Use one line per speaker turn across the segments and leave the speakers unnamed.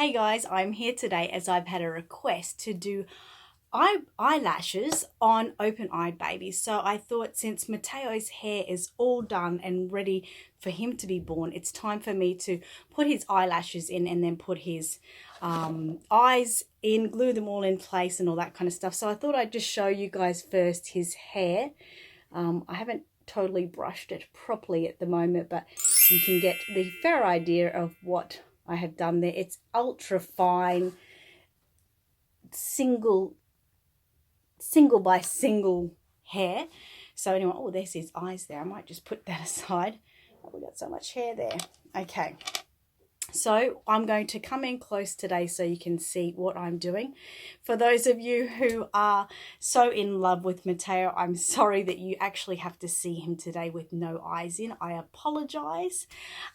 Hey guys, I'm here today as I've had a request to do eyelashes on open-eyed babies. So I thought since Mateo's hair is all done and ready for him to be born, it's time for me to put his eyelashes in and then put his eyes in, glue them all in place and all that kind of stuff. So I thought I'd just show you guys first his hair. I haven't totally brushed it properly at the moment, but you can get the fair idea of what I have done there. It's ultra fine, single by single hair. So anyway, oh, there's his eyes there. I might just put that aside. Oh, we got so much hair there. Okay. So I'm going to come in close today so you can see what I'm doing. For those of you who are so in love with Mateo, I'm sorry that you actually have to see him today with no eyes in. I apologize,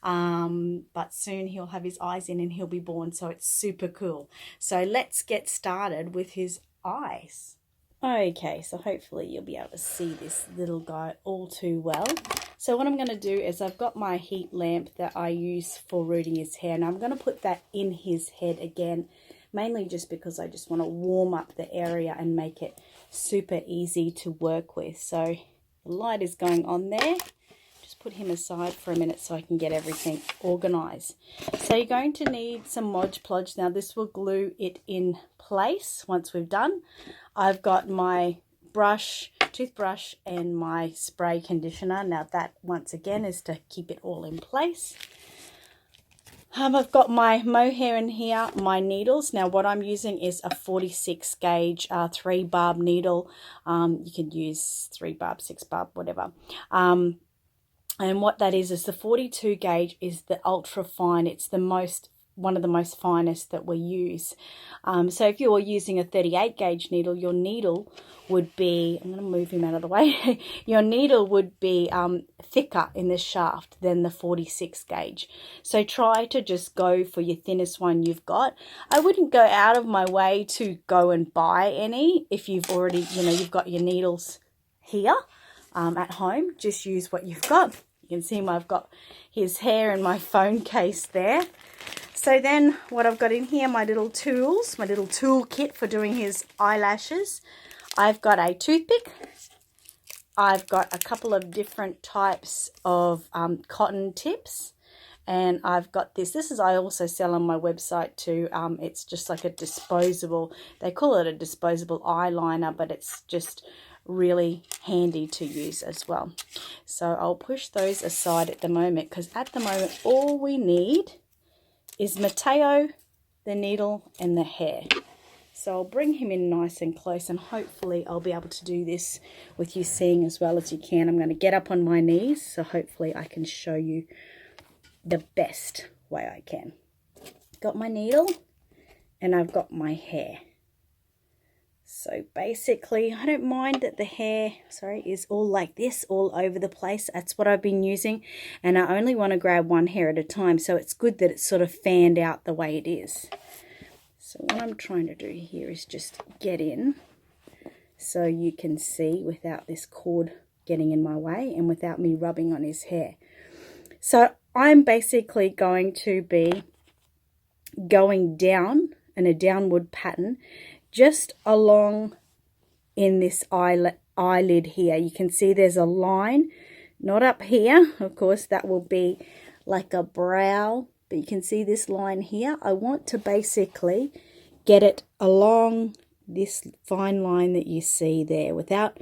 but soon he'll have his eyes in and he'll be born, so it's super cool. So let's get started with his eyes. Okay, so hopefully you'll be able to see this little guy all too well. So what I'm going to do is I've got my heat lamp that I use for rooting his hair, and I'm going to put that in his head again, mainly just because I just want to warm up the area and make it super easy to work with. So the light is going on there. Just put him aside for a minute so I can get everything organized. So you're going to need some Mod Podge. Now this will glue it in place once we've done. I've got my toothbrush and my spray conditioner. Now that once again is to keep it all in place. I've got my mohair in here, my needles. Now what I'm using is a 46 gauge 3 barb needle. You can use 3 barb, 6 barb, whatever. And what that is the 42 gauge is the ultra fine. It's one of the most finest that we use. So if you're using a 38 gauge needle, your needle would be, I'm going to move him out of the way, your needle would be thicker in the shaft than the 46 gauge. So try to just go for your thinnest one you've got. I wouldn't go out of my way to go and buy any if you've already, you've got your needles here at home. Just use what you've got. You can see I've got his hair in my phone case there. So then what I've got in here, my little tools, my little tool kit for doing his eyelashes. I've got a toothpick. I've got a couple of different types of cotton tips. And I've got this. This is, I also sell on my website too. It's just like a disposable, they call it a disposable eyeliner, but it's just really handy to use as well. So I'll push those aside at the moment, because at the moment all we need is Mateo, the needle and the hair. So I'll bring him in nice and close, and hopefully I'll be able to do this with you seeing as well as you can. I'm going to get up on my knees, so hopefully I can show you the best way I can. Got my needle and I've got my hair. So basically, I don't mind that the hair, is all like this, all over the place. That's what I've been using. And I only want to grab one hair at a time. So it's good that it's sort of fanned out the way it is. So what I'm trying to do here is just get in so you can see without this cord getting in my way and without me rubbing on his hair. So I'm basically going to be going down in a downward pattern just along in this eyelid here. You can see there's a line, not up here. Of course, that will be like a brow, but you can see this line here. I want to basically get it along this fine line that you see there without,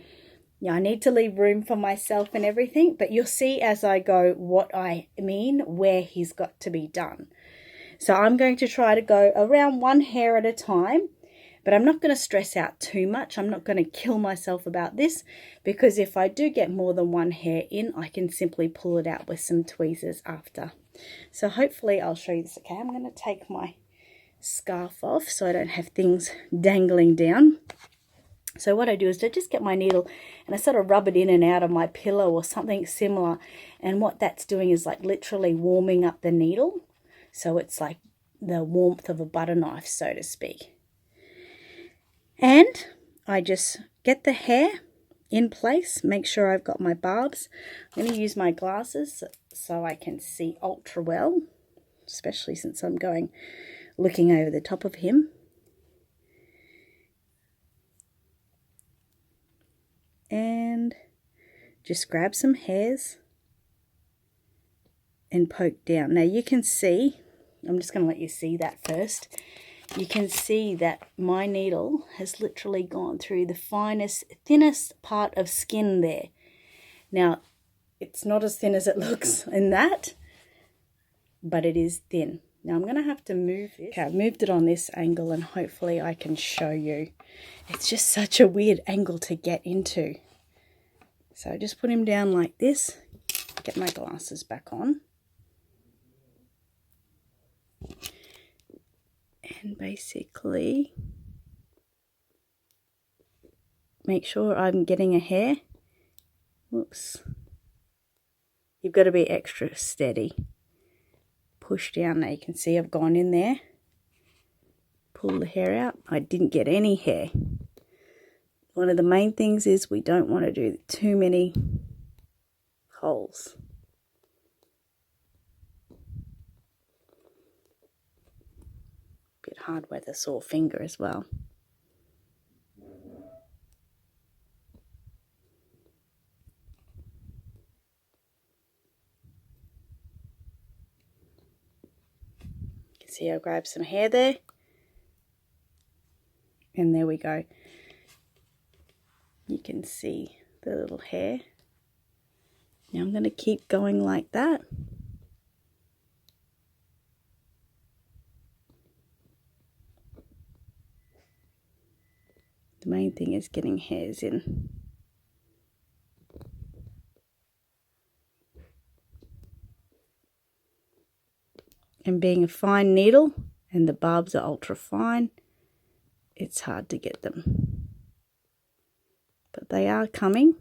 I need to leave room for myself and everything, but you'll see as I go what I mean, where he's got to be done. So I'm going to try to go around one hair at a time, but I'm not going to stress out too much. I'm not going to kill myself about this, because if I do get more than one hair in, I can simply pull it out with some tweezers after. So hopefully I'll show you this. Okay, I'm going to take my scarf off so I don't have things dangling down. So what I do is I just get my needle and I sort of rub it in and out of my pillow or something similar. And what that's doing is like literally warming up the needle. So it's like the warmth of a butter knife, so to speak. And I just get the hair in place, make sure I've got my barbs. I'm going to use my glasses so I can see ultra well, especially since I'm going looking over the top of him. And just grab some hairs and poke down. Now you can see, I'm just going to let you see that first. You can see that my needle has literally gone through the finest, thinnest part of skin there. Now, it's not as thin as it looks in that, but it is thin. Now I'm going to have to move it. Okay, I've moved it on this angle and hopefully I can show you. It's just such a weird angle to get into. So just put him down like this. Get my glasses back on. And basically make sure I'm getting a hair. Whoops. You've got to be extra steady. Push down. Now you can see I've gone in there. Pull the hair out. I didn't get any hair. One of the main things is we don't want to do too many holes. Bit hard with a sore finger as well. You can see I'll grab some hair there. And there we go. You can see the little hair. Now I'm going to keep going like that. The main thing is getting hairs in. And being a fine needle, and the barbs are ultra fine, it's hard to get them. But they are coming.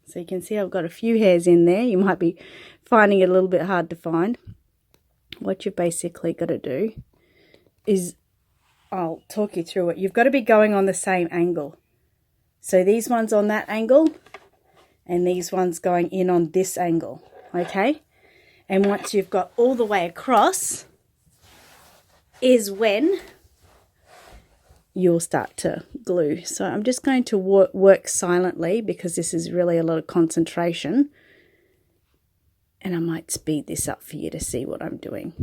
So you can see I've got a few hairs in there. You might be finding it a little bit hard to find. What you've basically got to do is, I'll talk you through it. You've got to be going on the same angle. So these ones on that angle and these ones going in on this angle, okay? And once you've got all the way across is when you'll start to glue. So I'm just going to work silently because this is really a lot of concentration. And I might speed this up for you to see what I'm doing.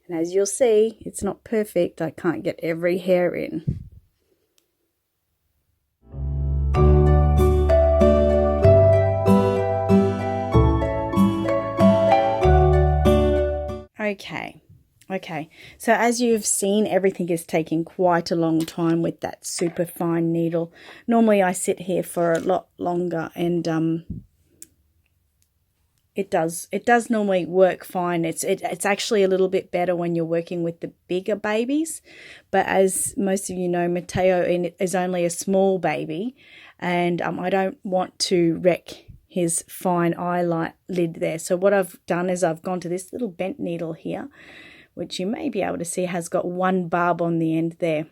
And as you'll see, it's not perfect. I can't get every hair in. Okay, so as you've seen, everything is taking quite a long time with that super fine needle. Normally I sit here for a lot longer, and it does normally work fine. It's actually a little bit better when you're working with the bigger babies, but as most of you know, Mateo is only a small baby, and I don't want to wreck his fine eyelid there. So what I've done is I've gone to this little bent needle here, which you may be able to see has got one barb on the end there.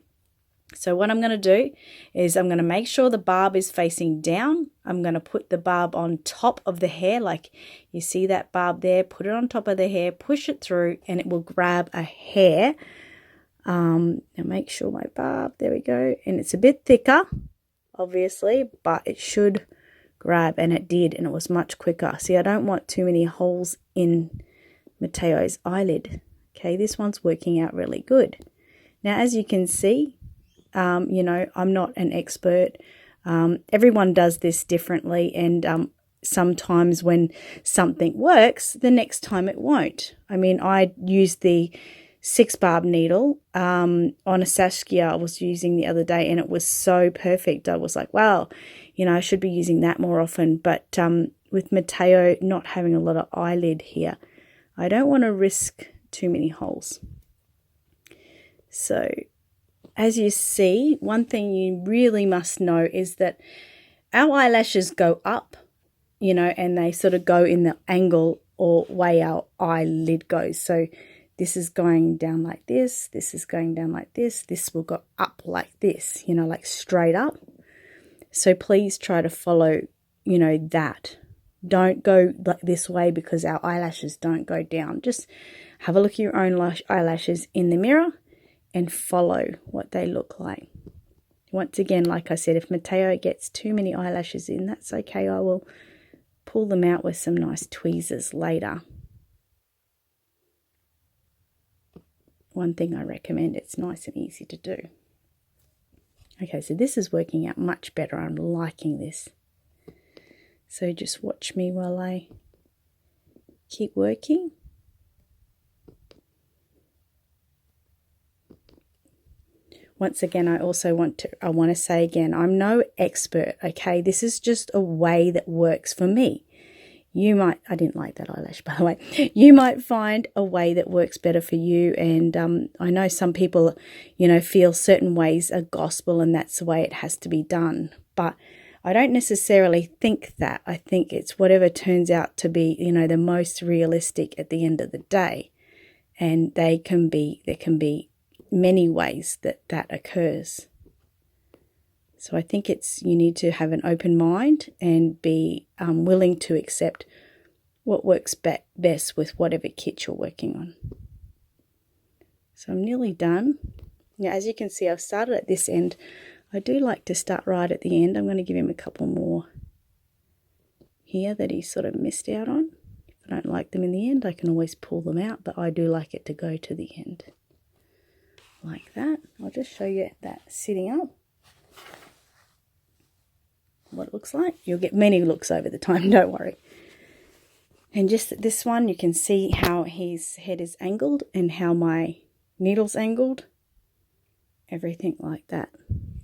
So what I'm going to do is I'm going to make sure the barb is facing down. I'm going to put the barb on top of the hair, like you see that barb there. Put it on top of the hair, push it through, and it will grab a hair. And make sure my barb, there we go. And it's a bit thicker, obviously, but it should grab, and it did, and it was much quicker. See, I don't want too many holes in Mateo's eyelid. Okay, this one's working out really good. Now, as you can see, you know, I'm not an expert. Everyone does this differently, and sometimes when something works, the next time it won't. I mean, I used the 6 barb needle on a Saskia I was using the other day, and it was so perfect. I was like, wow, you know, I should be using that more often. But with Mateo not having a lot of eyelid here, I don't want to risk too many holes. So as you see, one thing you really must know is that our eyelashes go up, you know, and they sort of go in the angle or way our eyelid goes. So this is going down like this is going down like this will go up like this, you know, like straight up. So please try to follow you know, that. Don't go like this way because our eyelashes don't go down. Just have a look at your own eyelashes in the mirror and follow what they look like. Once again, like I said, if Mateo gets too many eyelashes in, that's okay. I will pull them out with some nice tweezers later. One thing I recommend, it's nice and easy to do. Okay, so this is working out much better. I'm liking this. So just watch me while I keep working. Once again, I want to say again, I'm no expert, okay? This is just a way that works for me. You might, I didn't like that eyelash, by the way. You might find a way that works better for you. And I know some people, you know, feel certain ways are gospel and that's the way it has to be done. But I don't necessarily think that. I think it's whatever turns out to be, you know, the most realistic at the end of the day. And there can be many ways that occurs. So I think you need to have an open mind and be willing to accept what works best with whatever kit you're working on. So I'm nearly done. Now, as you can see, I've started at this end. I do like to start right at the end. I'm going to give him a couple more here that he sort of missed out on. If I don't like them in the end, I can always pull them out, but I do like it to go to the end. Like that. I'll just show you that sitting up. What it looks like. You'll get many looks over the time, don't worry. And just this one, you can see how his head is angled and how my needle's angled. Everything like that.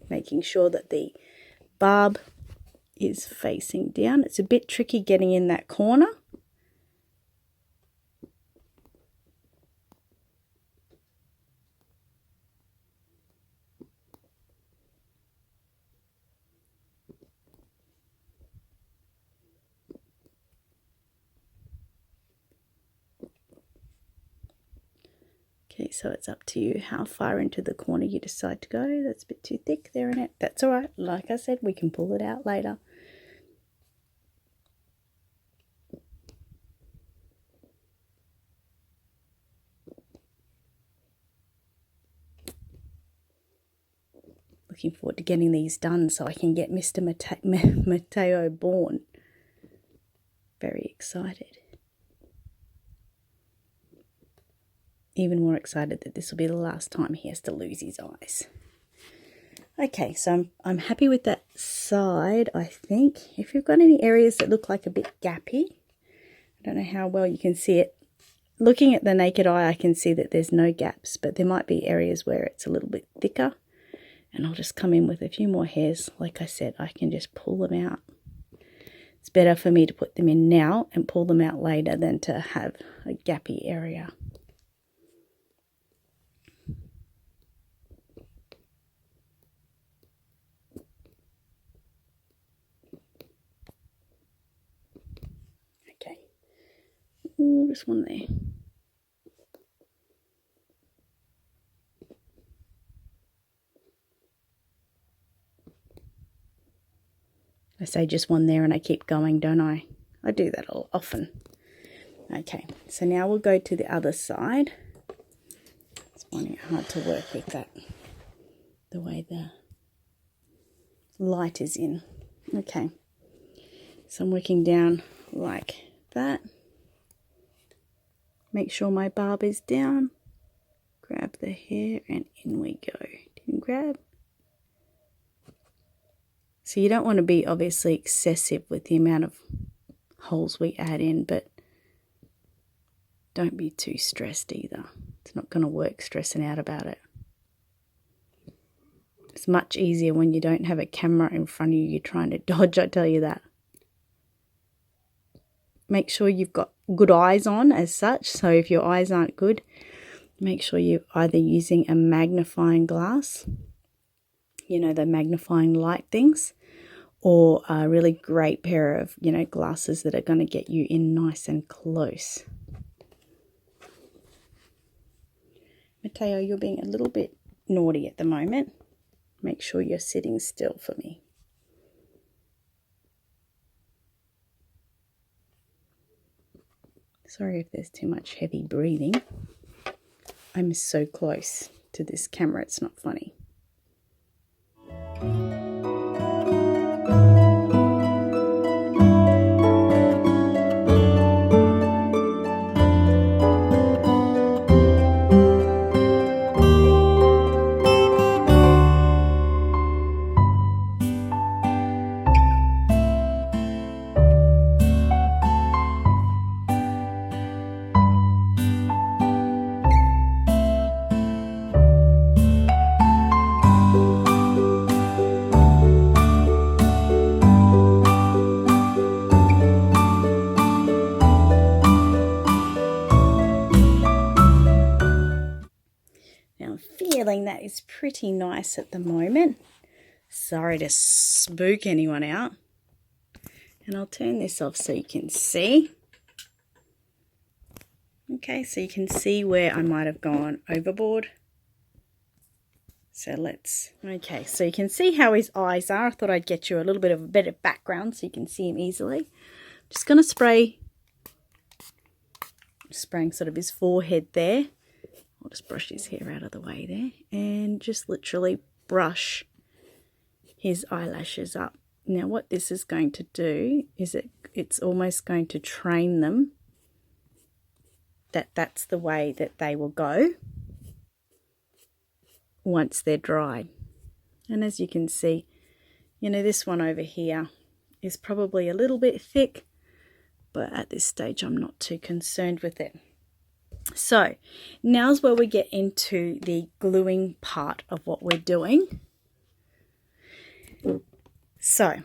Making sure that the barb is facing down. It's a bit tricky getting in that corner. Okay, so it's up to you how far into the corner you decide to go. That's a bit too thick there in it. That's all right. Like I said, we can pull it out later. Looking forward to getting these done so I can get Mr. Mateo born. Very excited. Even more excited that this will be the last time he has to lose his eyes. Okay, so I'm happy with that side, I think. If you've got any areas that look like a bit gappy, I don't know how well you can see it. Looking at the naked eye, I can see that there's no gaps, but there might be areas where it's a little bit thicker. And I'll just come in with a few more hairs. Like I said, I can just pull them out. It's better for me to put them in now and pull them out later than to have a gappy area. Okay. Ooh, just one there. I say just one there and I keep going, don't I? I do that often. Okay, so now we'll go to the other side. It's finding it hard to work with that, the way the light is in. Okay, so I'm working down like that. Make sure my barb is down. Grab the hair and in we go. Didn't grab. So you don't want to be obviously excessive with the amount of holes we add in, but don't be too stressed either. It's not going to work stressing out about it. It's much easier when you don't have a camera in front of you, you're trying to dodge, I tell you that. Make sure you've got good eyes on as such. So if your eyes aren't good, make sure you're either using a magnifying glass, you know, the magnifying light things, or a really great pair of, you know, glasses that are going to get you in nice and close. Mateo, you're being a little bit naughty at the moment. Make sure you're sitting still for me. Sorry if there's too much heavy breathing. I'm so close to this camera, it's not funny. Feeling that is pretty nice at the moment. Sorry to spook anyone out. And I'll turn this off so you can see. Okay, so you can see where I might have gone overboard. So okay, so you can see how his eyes are. I thought I'd get you a little bit of a better background so you can see him easily. Just going to spraying sort of his forehead there. I'll just brush his hair out of the way there and just literally brush his eyelashes up. Now what this is going to do is it's almost going to train them that that's the way that they will go once they're dried. And as you can see, you know, this one over here is probably a little bit thick, but at this stage I'm not too concerned with it. So now's where we get into the gluing part of what we're doing. So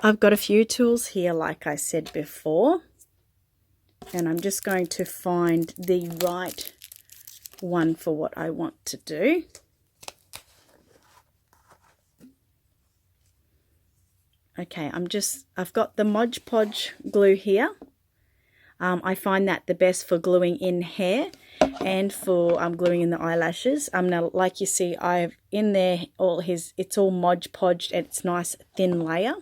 I've got a few tools here, like I said before, and I'm just going to find the right one for what I want to do. Okay, I've got the Mod Podge glue here. I find that the best for gluing in hair and for gluing in the eyelashes. Now, like you see, I've in there it's all Mod Podged and it's nice thin layer.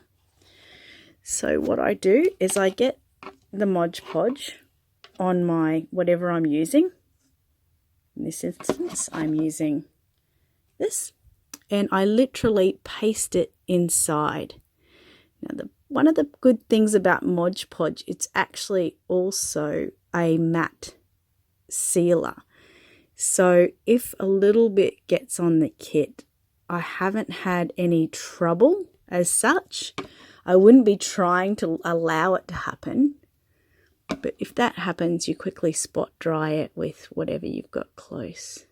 So what I do is I get the Mod Podge on my whatever I'm using. In this instance, I'm using this, and I literally paste it inside. Now, one of the good things about Mod Podge, it's actually also a matte sealer. So if a little bit gets on the kit, I haven't had any trouble as such. I wouldn't be trying to allow it to happen. But if that happens, you quickly spot dry it with whatever you've got close.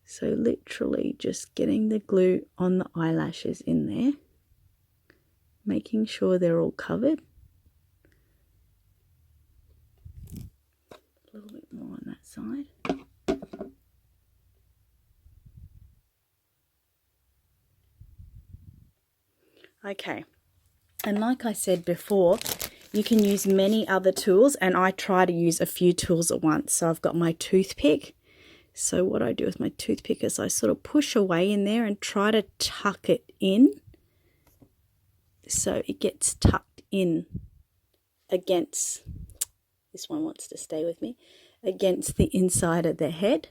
So literally just getting the glue on the eyelashes in there. Making sure they're all covered. A little bit more on that side. Okay, and like I said before, you can use many other tools, and I try to use a few tools at once. So I've got my toothpick. So what I do with my toothpick is I sort of push away in there and try to tuck it in. So it gets tucked in against, this one wants to stay with me, against the inside of the head.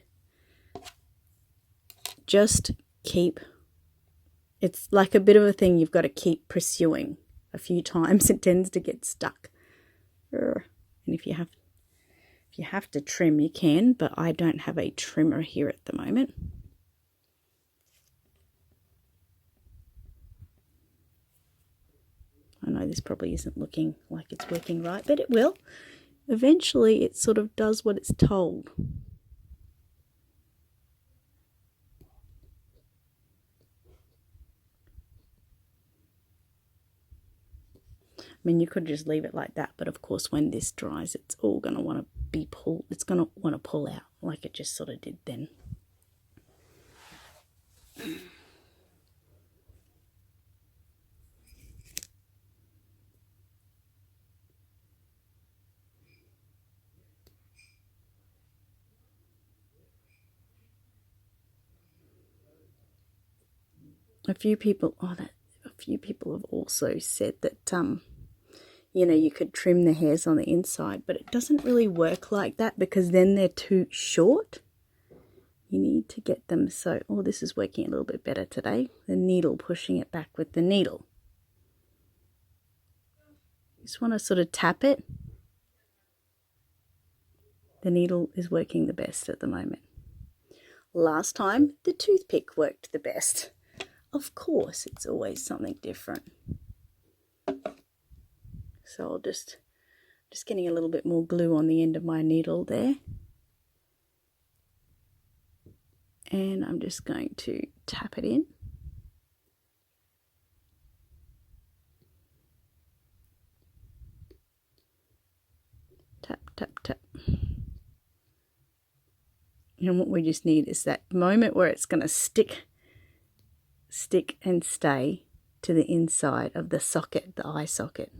Just keep, it's like a bit of a thing you've got to keep pursuing a few times. It tends to get stuck. And if you have to trim, you can, but I don't have a trimmer here at the moment. I know this probably isn't looking like it's working right, but it will. Eventually, it sort of does what it's told. I mean, you could just leave it like that, but of course, when this dries, it's all going to want to be pulled. It's going to want to pull out like it just sort of did then. A few people have also said that you know, you could trim the hairs on the inside, but it doesn't really work like that because then they're too short. You need to get them so, oh, this is working a little bit better today. The needle, pushing it back with the needle. Just want to sort of tap it. The needle is working the best at the moment. Last time, the toothpick worked the best. Of course, it's always something different. So I'll just getting a little bit more glue on the end of my needle there. And I'm just going to tap it in. Tap, tap, tap. And what we just need is that moment where it's going to stick and stay to the inside of the socket, the eye socket.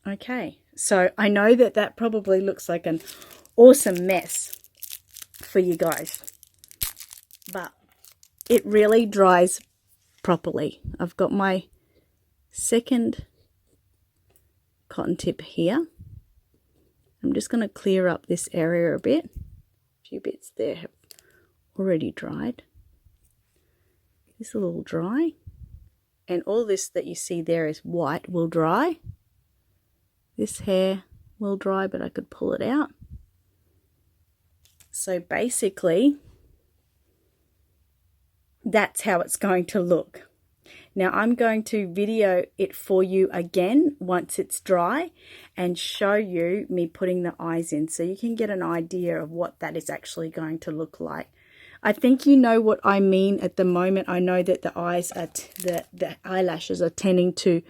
Okay, so I know that that probably looks like an awesome mess for you guys, but it really dries properly. I've got my second cotton tip here. I'm just going to clear up this area a bit. A few bits there have already dried. This is a little dry, and all this that you see there is white will dry. This hair will dry, but I could pull it out. So basically, that's how it's going to look. Now I'm going to video it for you again once it's dry and show you me putting the eyes in so you can get an idea of what that is actually going to look like. I think you know what I mean at the moment. I know that the eyes are, the eyelashes are tending to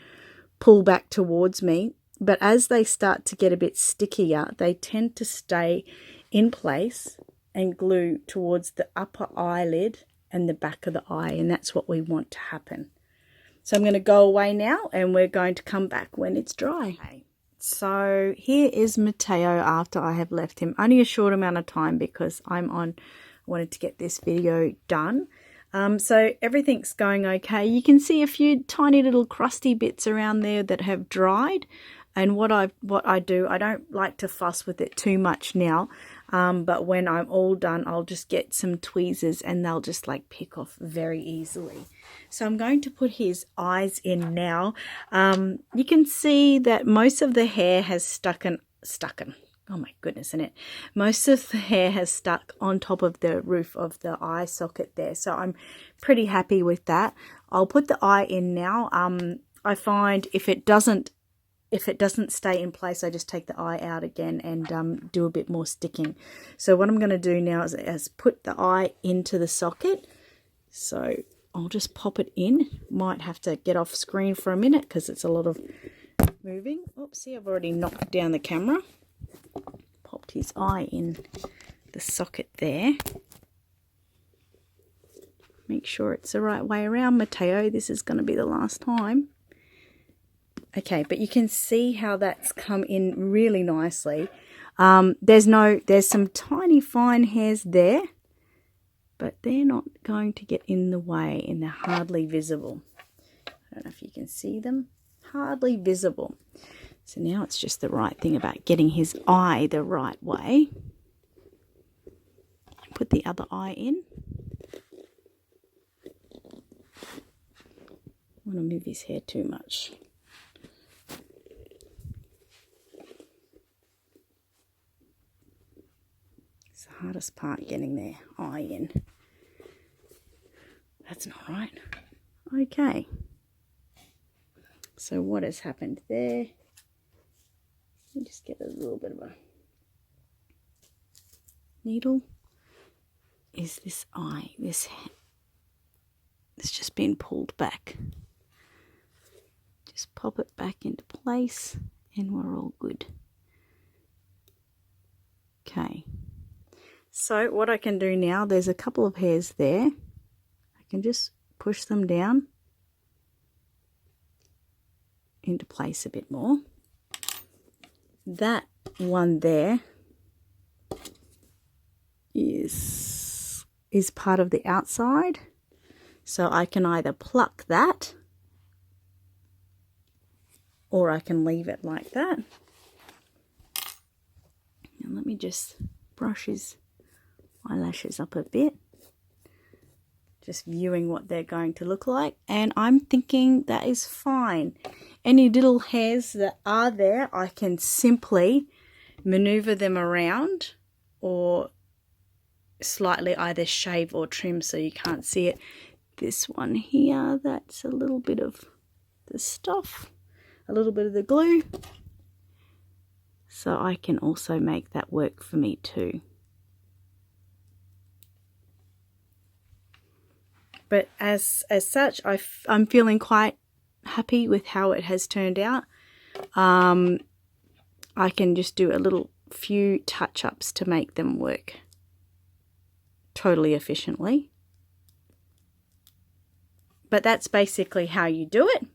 pull back towards me. But as they start to get a bit stickier, they tend to stay in place and glue towards the upper eyelid and the back of the eye. And that's what we want to happen. So I'm going to go away now and we're going to come back when it's dry. Okay. So here is Mateo after I have left him. Only a short amount of time because I wanted to get this video done. So everything's going okay. You can see a few tiny little crusty bits around there that have dried. And what I do, I don't like to fuss with it too much now, but when I'm all done, I'll just get some tweezers and they'll just like pick off very easily. So I'm going to put his eyes in now. You can see that most of the hair has stuck. Oh my goodness, isn't it? Most of the hair has stuck on top of the roof of the eye socket there. So I'm pretty happy with that. I'll put the eye in now. I find if it doesn't stay in place, I just take the eye out again and do a bit more sticking. So what I'm going to do now is put the eye into the socket. So I'll just pop it in. Might have to get off screen for a minute because it's a lot of moving. Oops, see, I've already knocked down the camera. Popped his eye in the socket there. Make sure it's the right way around, Mateo. This is going to be the last time. Okay, but you can see how that's come in really nicely. There's some tiny fine hairs there, but they're not going to get in the way and they're hardly visible. I don't know if you can see them. Hardly visible. So now it's just the right thing about getting his eye the right way. Put the other eye in. I want to move his hair too much. It's the hardest part, getting their eye in. That's not right. Okay. So what has happened there? Let me just get a little bit of a needle. Is this eye, it's just been pulled back. Just pop it back into place and we're all good. Okay. So what I can do now, there's a couple of hairs there. I can just push them down into place a bit more. That one there is is part of the outside. So I can either pluck that or I can leave it like that. Now let me just brush his eyelashes up a bit. Just viewing what they're going to look like. And I'm thinking that is fine. Any little hairs that are there, I can simply maneuver them around or slightly either shave or trim so you can't see it. This one here, that's a little bit of the stuff, a little bit of the glue. So I can also make that work for me too. But as such, I'm feeling quite happy with how it has turned out. I can just do a few touch-ups to make them work totally efficiently. But that's basically how you do it.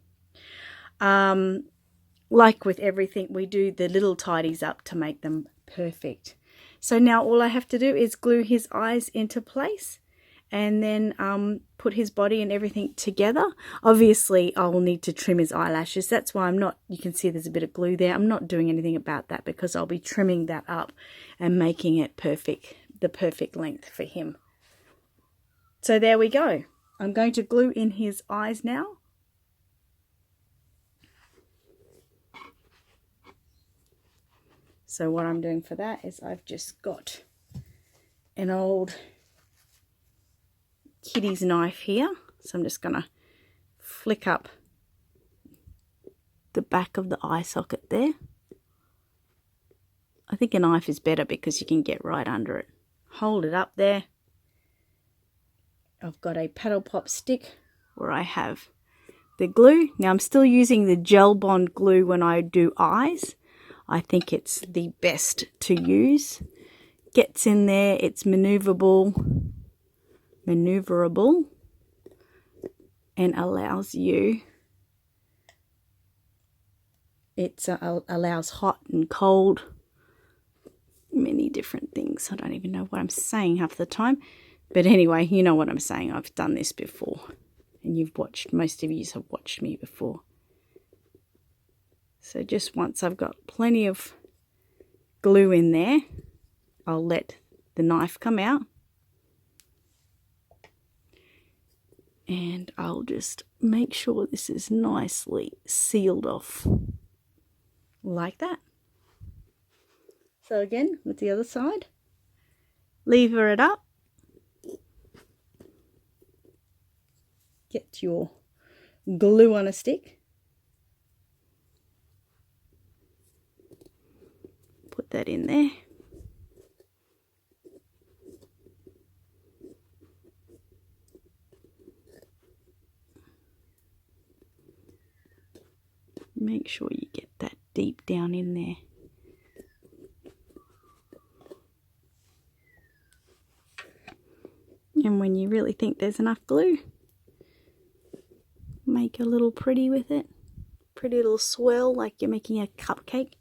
Like with everything, we do the little tidies up to make them perfect. So now all I have to do is glue his eyes into place and then put his body and everything together. Obviously, I will need to trim his eyelashes. That's why you can see there's a bit of glue there. I'm not doing anything about that because I'll be trimming that up and making it perfect, the perfect length for him. So there we go. I'm going to glue in his eyes now. So what I'm doing for that is I've just got an old kiddie's knife here. So I'm just going to flick up the back of the eye socket there. I think a knife is better because you can get right under it. Hold it up there. I've got a paddle pop stick where I have the glue. Now I'm still using the gel bond glue when I do eyes. I think it's the best to use. Gets in there, it's maneuverable, and allows you, it allows hot and cold, many different things. I don't even know what I'm saying half the time. But anyway, you know what I'm saying. I've done this before. And most of you have watched me before. So just once I've got plenty of glue in there, I'll let the knife come out. And I'll just make sure this is nicely sealed off. Like that. So again, with the other side, lever it up. Get your glue on a stick. Put that in there. Make sure you get that deep down in there. And when you really think there's enough glue, make a little pretty with it. Pretty little swirl like you're making a cupcake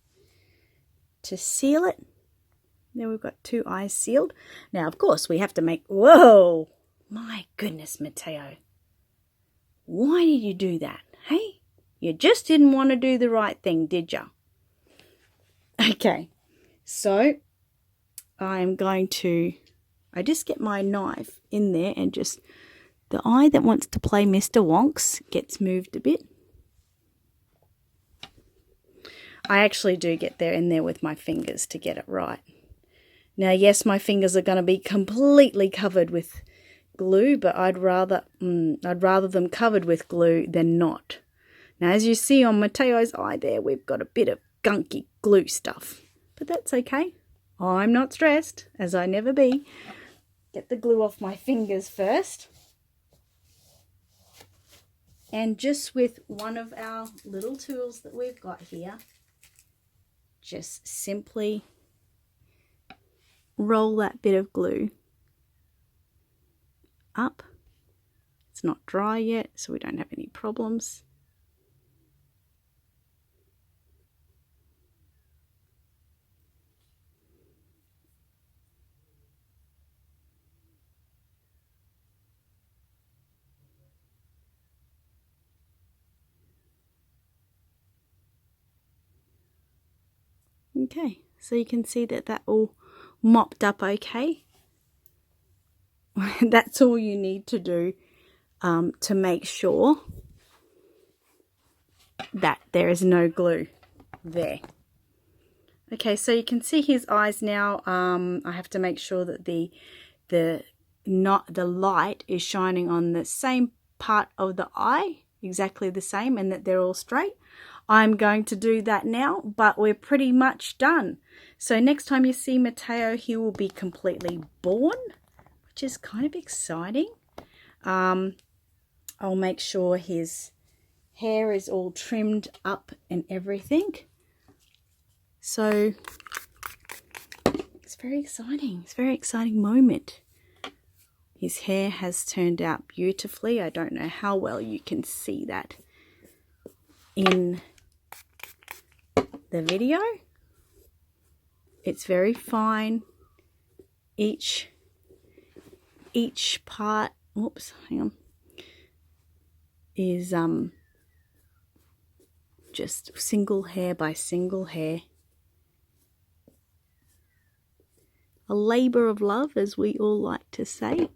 to seal it. Now we've got 2 eyes sealed. Now, of course, we have to make... Whoa! My goodness, Mateo. Why did you do that, hey? You just didn't want to do the right thing, did you? Okay, so I'm going to... I just get my knife in there and just... The eye that wants to play Mr. Wonks gets moved a bit. I actually do get there in there with my fingers to get it right. Now, yes, my fingers are going to be completely covered with glue, but I'd rather them covered with glue than not. Now, as you see on Mateo's eye there, we've got a bit of gunky glue stuff, but that's okay. I'm not stressed, as I never be. Get the glue off my fingers first. And just with one of our little tools that we've got here, just simply roll that bit of glue up. It's not dry yet, so we don't have any problems. Okay, so you can see that that all mopped up okay. That's all you need to do to make sure that there is no glue there. Okay, so you can see his eyes now. I have to make sure that the light is shining on the same part of the eye, exactly the same, and that they're all straight. I'm going to do that now, but we're pretty much done. So next time you see Mateo, he will be completely born, which is kind of exciting. I'll make sure his hair is all trimmed up and everything. So it's very exciting. It's a very exciting moment. His hair has turned out beautifully. I don't know how well you can see that in the video. It's very fine. Each part, oops, hang on, is just single hair by single hair. A labor of love, as we all like to say.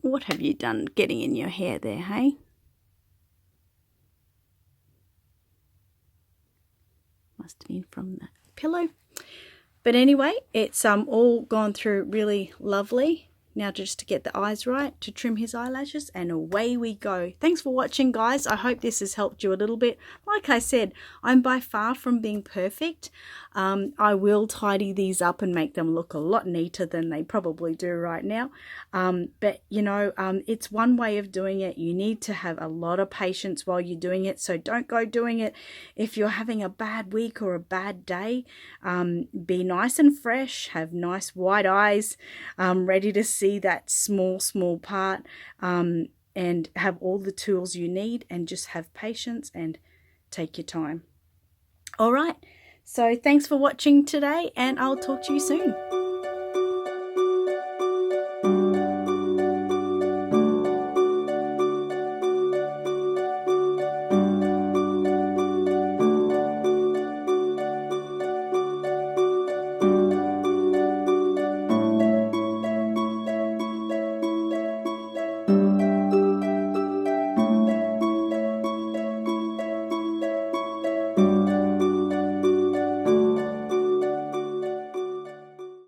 What have you done getting in your hair there, hey? Must have been from the pillow. But anyway, it's all gone through really lovely. Now just to get the eyes right, to trim his eyelashes, and away we go. Thanks for watching, guys. I hope this has helped you a little bit. Like I said, I'm by far from being perfect. I will tidy these up and make them look a lot neater than they probably do right now. But, you know, it's one way of doing it. You need to have a lot of patience while you're doing it. So don't go doing it if you're having a bad week or a bad day. Be nice and fresh. Have nice wide eyes, ready to see that small part, and have all the tools you need, and just have patience and take your time. All right, so thanks for watching today, and I'll talk to you soon.